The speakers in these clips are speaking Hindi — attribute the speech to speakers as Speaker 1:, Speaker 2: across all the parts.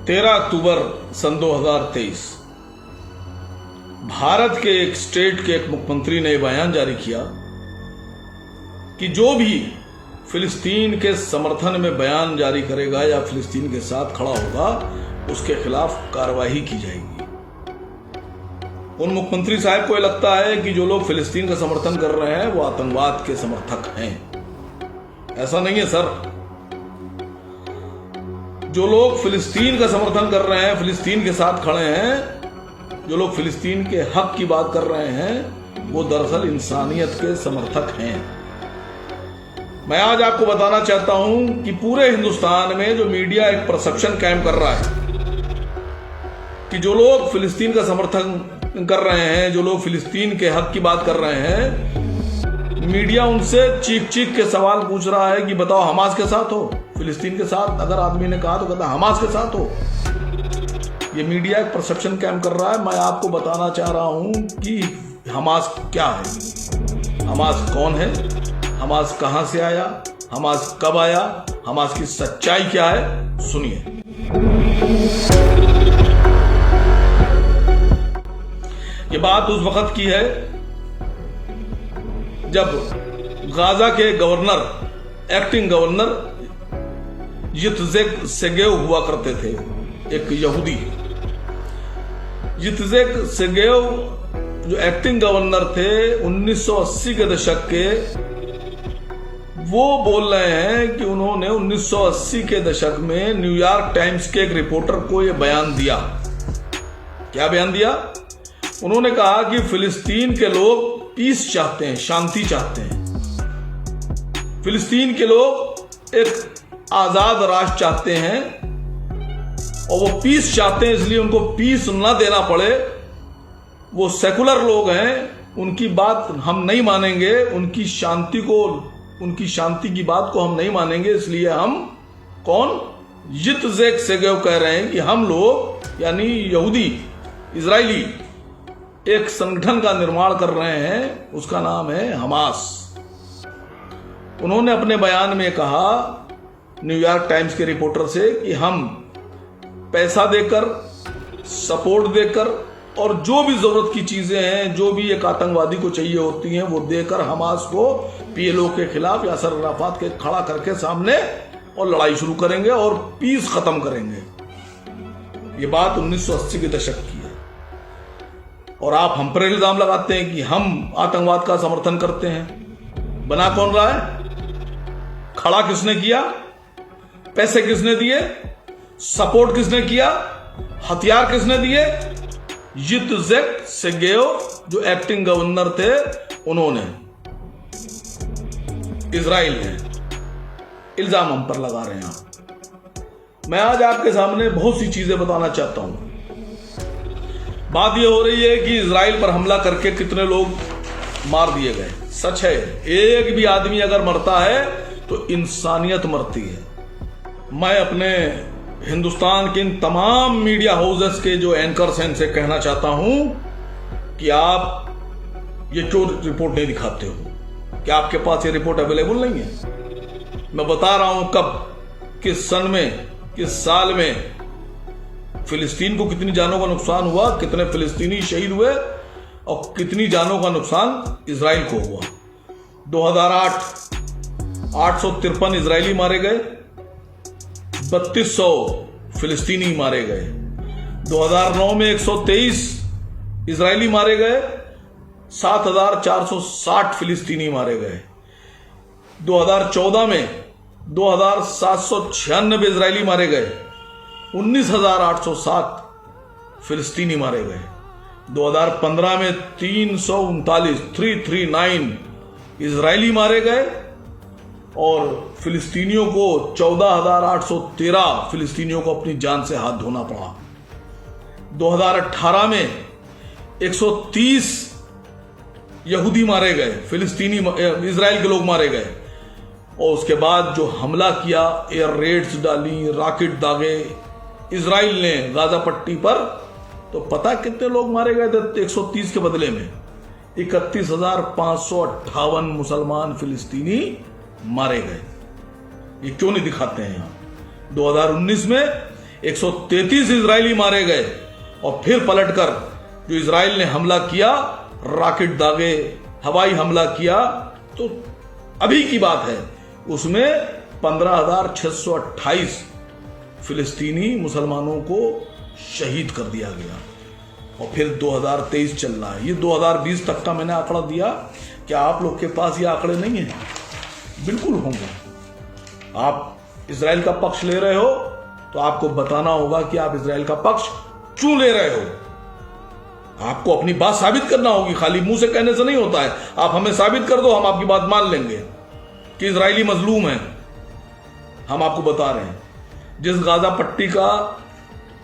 Speaker 1: 13 अक्टूबर सन 2023 भारत के एक स्टेट के एक मुख्यमंत्री ने बयान जारी किया कि जो भी फिलिस्तीन के समर्थन में बयान जारी करेगा या फिलिस्तीन के साथ खड़ा होगा उसके खिलाफ कार्रवाई की जाएगी। उन मुख्यमंत्री साहब को लगता है कि जो लोग फिलिस्तीन का समर्थन कर रहे हैं वो आतंकवाद के समर्थक हैं। ऐसा नहीं है सर। जो लोग फिलिस्तीन का समर्थन कर रहे हैं, फिलिस्तीन के साथ खड़े हैं, जो लोग फिलिस्तीन के हक की बात कर रहे हैं, वो दरअसल इंसानियत के समर्थक हैं। मैं आज आपको बताना चाहता हूं कि पूरे हिंदुस्तान में जो मीडिया एक परसेप्शन कायम कर रहा है कि जो लोग फिलिस्तीन का समर्थन कर रहे हैं, जो लोग फिलिस्तीन के हक की बात कर रहे हैं, मीडिया उनसे चीख चीख के सवाल पूछ रहा है कि बताओ हमास के साथ हो। फिलिस्तीन के साथ अगर आदमी ने कहा तो कहता हमास के साथ हो। ये मीडिया एक परसेप्शन कायम कर रहा है। मैं आपको बताना चाह रहा हूं कि हमास क्या है, हमास कौन है, हमास कहां से आया, हमास कब आया, हमास की सच्चाई क्या है, सुनिए। ये बात उस वक्त की है जब गाजा के गवर्नर, एक्टिंग गवर्नर यित्जेक सेगेव हुआ करते थे, एक यहूदी। यित्जेक सेगेव जो एक्टिंग गवर्नर थे 1980 के दशक के, वो बोल रहे हैं कि उन्होंने 1980 के दशक में न्यूयॉर्क टाइम्स के एक रिपोर्टर को यह बयान दिया। क्या बयान दिया? उन्होंने कहा कि फिलिस्तीन के लोग पीस चाहते हैं, शांति चाहते हैं। फिलिस्तीन के लोग एक आजाद राष्ट्र चाहते हैं और वो पीस चाहते हैं, इसलिए उनको पीस ना देना पड़े। वो सेकुलर लोग हैं, उनकी बात हम नहीं मानेंगे, उनकी शांति की बात को हम नहीं मानेंगे। इसलिए हम कौन, यित्जेक सेगेव कह रहे हैं कि हम लोग यानी यहूदी इजरायली एक संगठन का निर्माण कर रहे हैं, उसका नाम है हमास। उन्होंने अपने बयान में कहा न्यूयॉर्क टाइम्स के रिपोर्टर से कि हम पैसा देकर, सपोर्ट देकर और जो भी जरूरत की चीजें हैं, जो भी एक आतंकवादी को चाहिए होती हैं, वो देकर हमास को पीएलओ के खिलाफ यासर अराफात के खड़ा करके सामने और लड़ाई शुरू करेंगे और पीस खत्म करेंगे। ये बात 1980 के दशक की है। और आप हम पर इल्जाम लगाते हैं कि हम आतंकवाद का समर्थन करते हैं। बना कौन रहा है? खड़ा किसने किया? पैसे किसने दिए? सपोर्ट किसने किया? हथियार किसने दिए? यित्जेक सेगेव जो एक्टिंग गवर्नर थे, उन्होंने, इजराइल ने। इल्जाम हम पर लगा रहे हैं। मैं आज आपके सामने बहुत सी चीजें बताना चाहता हूं। बात यह हो रही है कि इजराइल पर हमला करके कितने लोग मार दिए गए। सच है, एक भी आदमी अगर मरता है तो इंसानियत मरती है। मैं अपने हिंदुस्तान के इन तमाम मीडिया हाउसेस के जो एंकर्स हैं इनसे कहना चाहता हूं कि आप ये क्यों रिपोर्ट नहीं दिखाते हो? क्या आपके पास ये रिपोर्ट अवेलेबल नहीं है? मैं बता रहा हूं कब, किस सन में, किस साल में फिलिस्तीन को कितनी जानों का नुकसान हुआ, कितने फिलिस्तीनी शहीद हुए और कितनी जानों का नुकसान इजराइल को हुआ। 2008 853 इजरायली मारे गए, 3200 फिलिस्तीनी मारे गए। 2009 में 123 इजरायली मारे गए, 7460 फिलिस्तीनी मारे गए। 2014 में 2796 इजरायली मारे गए, 19807 फिलिस्तीनी मारे गए। 2015 में 339 इजरायली मारे गए और फिलिस्तीनियों को 14,813 फिलिस्तीनियों को अपनी जान से हाथ धोना पड़ा। 2018 में 130 यहूदी मारे गए, फिलिस्तीनी इजराइल के लोग मारे गए। और उसके बाद जो हमला किया, एयर रेड्स डाली, रॉकेट दागे इजराइल ने गाजा पट्टी पर, तो पता कितने लोग मारे गए थे 130 के बदले में? 31,558 मुसलमान फिलिस्तीनी मारे गए। ये क्यों नहीं दिखाते हैं यहां? 2019 में 133 इजरायली मारे गए और फिर पलटकर जो इजराइल ने हमला किया, रॉकेट दागे, हवाई हमला किया, तो अभी की बात है, उसमें 15,628 फिलिस्तीनी मुसलमानों को शहीद कर दिया गया। और फिर 2023 चल रहा है, ये 2020 तक का मैंने आंकड़ा दिया। क्या आप लोग के पास ये आंकड़े नहीं है? बिल्कुल होंगे। आप इजराइल का पक्ष ले रहे हो तो आपको बताना होगा कि आप इजराइल का पक्ष क्यों ले रहे हो। आपको अपनी बात साबित करना होगी, खाली मुंह से कहने से नहीं होता है। आप हमें साबित कर दो, हम आपकी बात मान लेंगे कि इजरायली मजलूम है। हम आपको बता रहे हैं, जिस गाजा पट्टी का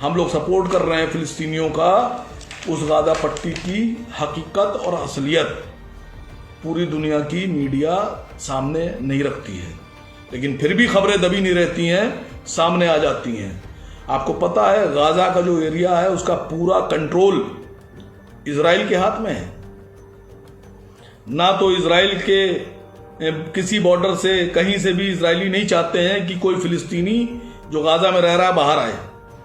Speaker 1: हम लोग सपोर्ट कर रहे हैं फिलिस्तीनियों का, उस गाजा पट्टी की हकीकत और असलियत पूरी दुनिया की मीडिया सामने नहीं रखती है, लेकिन फिर भी खबरें दबी नहीं रहती हैं, सामने आ जाती हैं। आपको पता है गाजा का जो एरिया है उसका पूरा कंट्रोल इजराइल के हाथ में है। ना तो इजराइल के किसी बॉर्डर से कहीं से भी इजरायली नहीं चाहते हैं कि कोई फिलिस्तीनी जो गाजा में रह रहा है बाहर आए।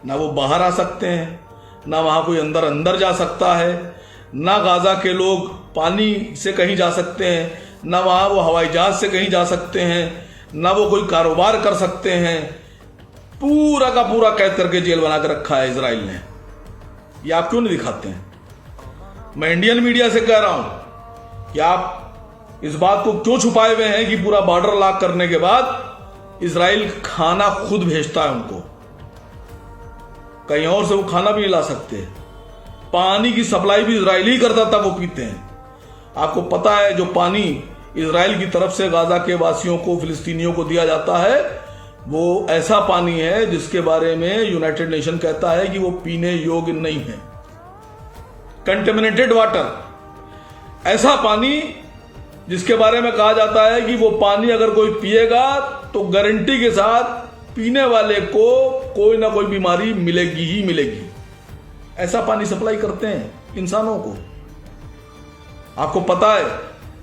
Speaker 1: ना वो बाहर आ सकते हैं, ना वहां कोई अंदर जा सकता है, ना गाजा के लोग पानी से कहीं जा सकते हैं, ना वहां वो हवाई जहाज से कहीं जा सकते हैं, ना वो कोई कारोबार कर सकते हैं। पूरा का पूरा कैद करके जेल बना के रखा है इजराइल ने। ये आप क्यों नहीं दिखाते हैं? मैं इंडियन मीडिया से कह रहा हूं कि आप इस बात को क्यों छुपाए हुए हैं कि पूरा बॉर्डर लॉक करने के बाद इजराइल खाना खुद भेजता है उनको, कहीं और से वो खाना भी नहीं ला सकते। पानी की सप्लाई भी इजराइल ही करता था, वो पीते हैं। आपको पता है जो पानी इजराइल की तरफ से गाजा के वासियों को, फिलिस्तीनियों को दिया जाता है, वो ऐसा पानी है जिसके बारे में यूनाइटेड नेशन कहता है कि वो पीने योग्य नहीं है, कंटेमिनेटेड वाटर। ऐसा पानी जिसके बारे में कहा जाता है कि वो पानी अगर कोई पिएगा तो गारंटी के साथ पीने वाले को कोई ना कोई बीमारी मिलेगी ही मिलेगी। ऐसा पानी सप्लाई करते हैं इंसानों को। आपको पता है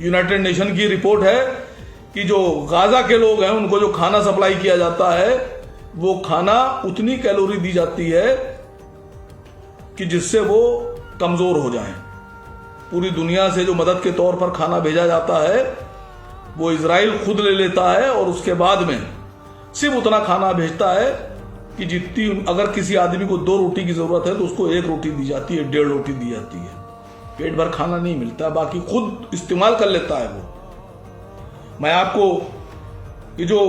Speaker 1: यूनाइटेड नेशन की रिपोर्ट है कि जो गाजा के लोग हैं उनको जो खाना सप्लाई किया जाता है, वो खाना उतनी कैलोरी दी जाती है कि जिससे वो कमजोर हो जाएं। पूरी दुनिया से जो मदद के तौर पर खाना भेजा जाता है वो इजराइल खुद ले लेता है और उसके बाद में सिर्फ उतना खाना भेजता है कि जितनी, अगर किसी आदमी को 2 रोटी की जरूरत है तो उसको 1 रोटी दी जाती है, 1.5 रोटी दी जाती है। पेट भर खाना नहीं मिलता, बाकी खुद इस्तेमाल कर लेता है वो। मैं आपको ये जो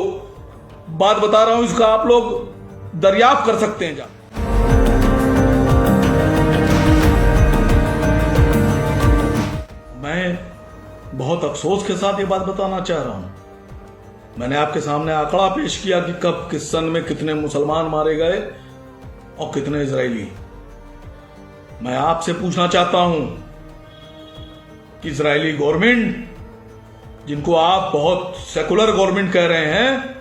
Speaker 1: बात बता रहा हूं इसका आप लोग दरियाफ्त कर सकते हैं। मैं बहुत अफसोस के साथ ये बात बताना चाह रहा हूं। मैंने आपके सामने आंकड़ा पेश किया कि कब किस सन में कितने मुसलमान मारे गए और कितने इजरायली। मैं आपसे पूछना चाहता हूं कि इजरायली गवर्नमेंट, जिनको आप बहुत सेकुलर गवर्नमेंट कह रहे हैं,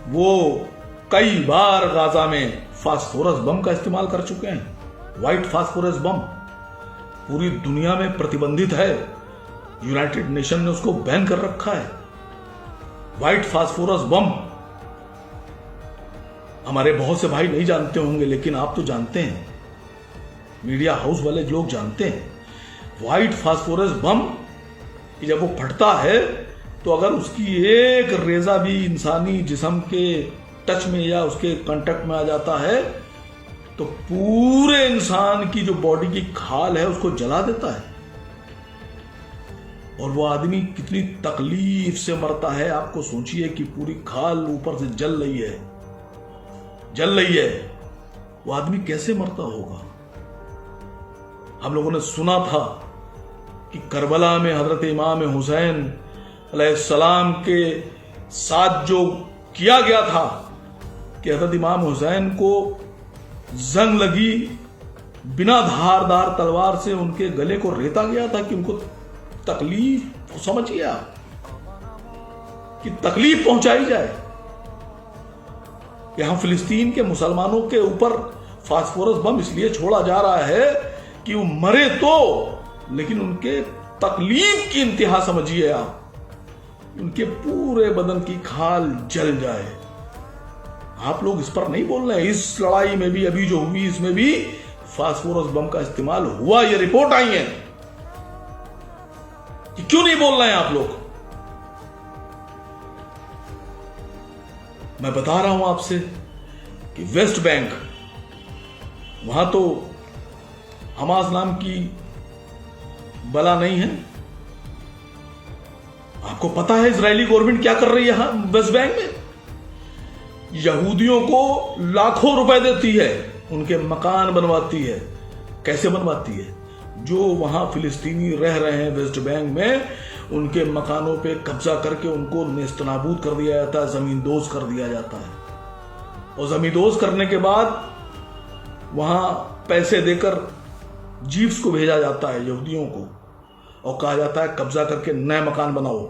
Speaker 1: वो कई बार गाजा में फास्फोरस बम का इस्तेमाल कर चुके हैं। व्हाइट फास्फोरस बम पूरी दुनिया में प्रतिबंधित है, यूनाइटेड नेशन ने उसको बैन कर रखा है। व्हाइट फास्फोरस बम हमारे बहुत से भाई नहीं जानते होंगे, लेकिन आप तो जानते हैं, मीडिया हाउस वाले लोग जानते हैं। व्हाइट फास्फोरस बम कि जब वो फटता है तो अगर उसकी एक रेजा भी इंसानी जिस्म के टच में या उसके कांटेक्ट में आ जाता है तो पूरे इंसान की जो बॉडी की खाल है उसको जला देता है। और वो आदमी कितनी तकलीफ से मरता है, आपको सोचिए कि पूरी खाल ऊपर से जल रही है, वो आदमी कैसे मरता होगा। हम लोगों ने सुना था कि करबला में हजरत इमाम हुसैन अलैहिस्सलाम के साथ जो किया गया था कि हजरत इमाम हुसैन को जंग लगी, बिना धारदार तलवार से उनके गले को रेता गया था कि उनको तकलीफ, समझिए आप, कि तकलीफ पहुंचाई जाए। यहां फिलिस्तीन के मुसलमानों के ऊपर फास्फोरस बम इसलिए छोड़ा जा रहा है कि वो मरे तो, लेकिन उनके तकलीफ की इंतहा समझिए आप, उनके पूरे बदन की खाल जल जाए। आप लोग इस पर नहीं बोल रहे हैं। इस लड़ाई में भी अभी जो हुई इसमें भी फास्फोरस बम का इस्तेमाल हुआ, ये रिपोर्ट आई है। क्यों नहीं बोल रहे हैं आप लोग? मैं बता रहा हूं आपसे कि वेस्ट बैंक, वहां तो हमास नाम की बला नहीं है। आपको पता है इजरायली गवर्नमेंट क्या कर रही है वेस्ट बैंक में? यहूदियों को लाखों रुपए देती है, उनके मकान बनवाती है। कैसे बनवाती है? जो वहां फिलिस्तीनी रह रहे हैं वेस्ट बैंक में, उनके मकानों पे कब्जा करके उनको नेस्तनाबूद कर दिया जाता है, जमींदोज कर दिया जाता है। और जमींदोज करने के बाद वहां पैसे देकर जीप्स को भेजा जाता है यहूदियों को, और कहा जाता है कब्जा करके नए मकान बनाओ।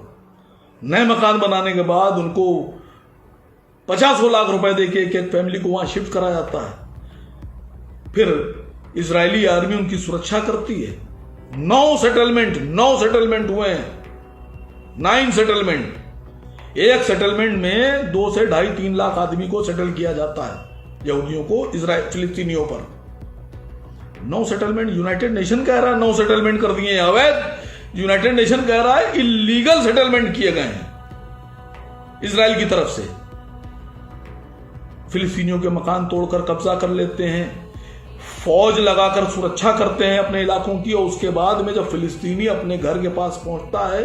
Speaker 1: नए मकान बनाने के बाद उनको 50 लाख रुपए देके एक फैमिली को वहां शिफ्ट करा जाता है। फिर इजरायली आर्मी उनकी सुरक्षा करती है। 9 सेटलमेंट हुए हैं, 9 सेटलमेंट। एक सेटलमेंट में 2 से 2.5-3 लाख आदमी को सेटल किया जाता है, यहूदियों को फिलिस्तीनियों पर। 9 सेटलमेंट यूनाइटेड नेशन कह रहा है 9 सेटलमेंट कर दिए हैं अवैध। यूनाइटेड नेशन कह रहा है इलीगल सेटलमेंट किए गए हैं इजराइल की तरफ से। फिलिस्तीनियों के मकान तोड़कर कब्जा कर लेते हैं, फौज लगाकर सुरक्षा करते हैं अपने इलाकों की, और उसके बाद में जब फिलिस्तीनी अपने घर के पास पहुंचता है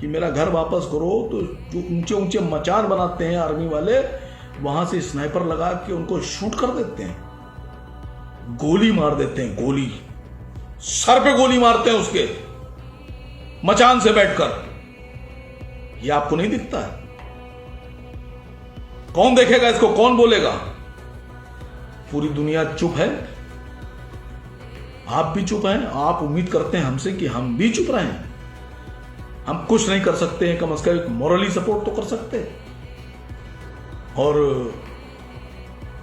Speaker 1: कि मेरा घर वापस करो, तो जो ऊंचे ऊंचे मचान बनाते हैं आर्मी वाले, वहां से स्नाइपर लगा के उनको शूट कर देते हैं, गोली मार देते हैं। गोली सर पे गोली मारते हैं उसके, मचान से बैठकर। ये आपको नहीं दिखता है? कौन देखेगा इसको? कौन बोलेगा? पूरी दुनिया चुप है, आप भी चुप हैं। आप उम्मीद करते हैं हमसे कि हम भी चुप रहें? हम कुछ नहीं कर सकते हैं, कम से कम एक मॉरली सपोर्ट तो कर सकते हैं। और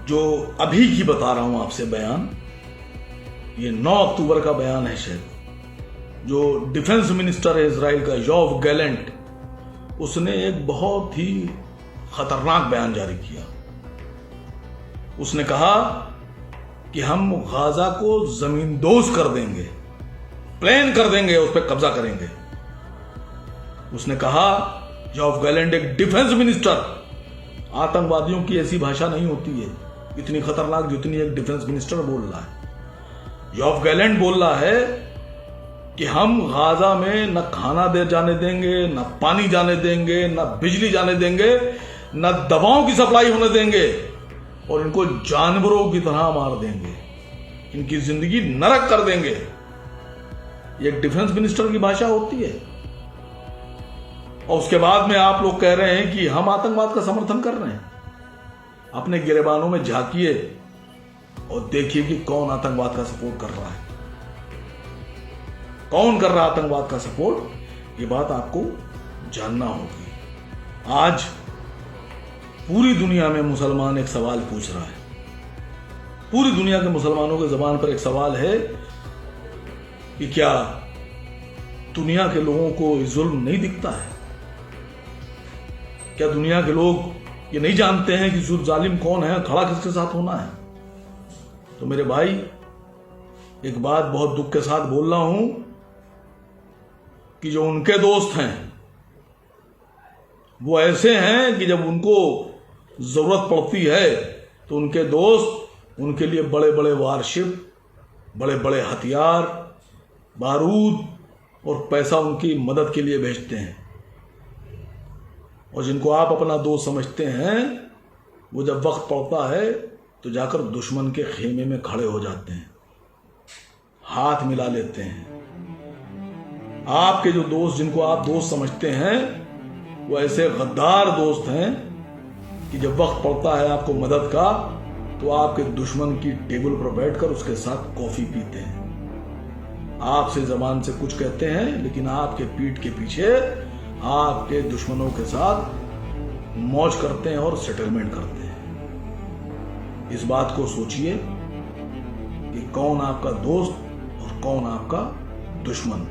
Speaker 1: जो अभी की बता रहा हूं आपसे बयान, ये 9 अक्टूबर का बयान है शायद, जो डिफेंस मिनिस्टर है इजराइल का, योव गैलेंट, उसने एक बहुत ही खतरनाक बयान जारी किया। उसने कहा कि हम गाजा को जमींदोज कर देंगे, प्लान कर देंगे, उस पर कब्जा करेंगे। उसने कहा, योव गैलेंट एक डिफेंस मिनिस्टर, आतंकवादियों की ऐसी भाषा नहीं होती है इतनी खतरनाक जितनी एक डिफेंस मिनिस्टर बोल रहा है। योव गैलेंट बोल रहा है कि हम गाजा में न खाना दे जाने देंगे, न पानी जाने देंगे, न बिजली जाने देंगे, न दवाओं की सप्लाई होने देंगे, और इनको जानवरों की तरह मार देंगे, इनकी जिंदगी नरक कर देंगे। ये एक डिफेंस मिनिस्टर की भाषा होती है। और उसके बाद में आप लोग कह रहे हैं कि हम आतंकवाद का समर्थन कर रहे हैं। अपने गिरेबानों में झांकिए और देखिए कि कौन आतंकवाद का सपोर्ट कर रहा है, कौन कर रहा है आतंकवाद का सपोर्ट। ये बात आपको जानना होगी। आज पूरी दुनिया में मुसलमान एक सवाल पूछ रहा है, पूरी दुनिया के मुसलमानों के जबान पर एक सवाल है कि क्या दुनिया के लोगों को जुल्म नहीं दिखता है? क्या दुनिया के लोग ये नहीं जानते हैं कि जालिम कौन है, खड़ा किसके साथ होना है? तो मेरे भाई, एक बात बहुत दुख के साथ बोल रहा हूं कि जो उनके दोस्त हैं वो ऐसे हैं कि जब उनको जरूरत पड़ती है तो उनके दोस्त उनके लिए बड़े बड़े वारशिप, बड़े बड़े हथियार, बारूद और पैसा उनकी मदद के लिए भेजते हैं। और जिनको आप अपना दोस्त समझते हैं, वो जब वक्त पड़ता है तो जाकर दुश्मन के खेमे में खड़े हो जाते हैं, हाथ मिला लेते हैं। आपके जो दोस्त, जिनको आप दोस्त समझते हैं, वो ऐसे गद्दार दोस्त हैं कि जब वक्त पड़ता है आपको मदद का, तो आपके दुश्मन की टेबल पर बैठकर उसके साथ कॉफी पीते हैं। आपसे जबान से कुछ कहते हैं, लेकिन आपके पीठ के पीछे आपके दुश्मनों के साथ मौज करते हैं और सेटलमेंट करते हैं। इस बात को सोचिए कि कौन आपका दोस्त और कौन आपका दुश्मन।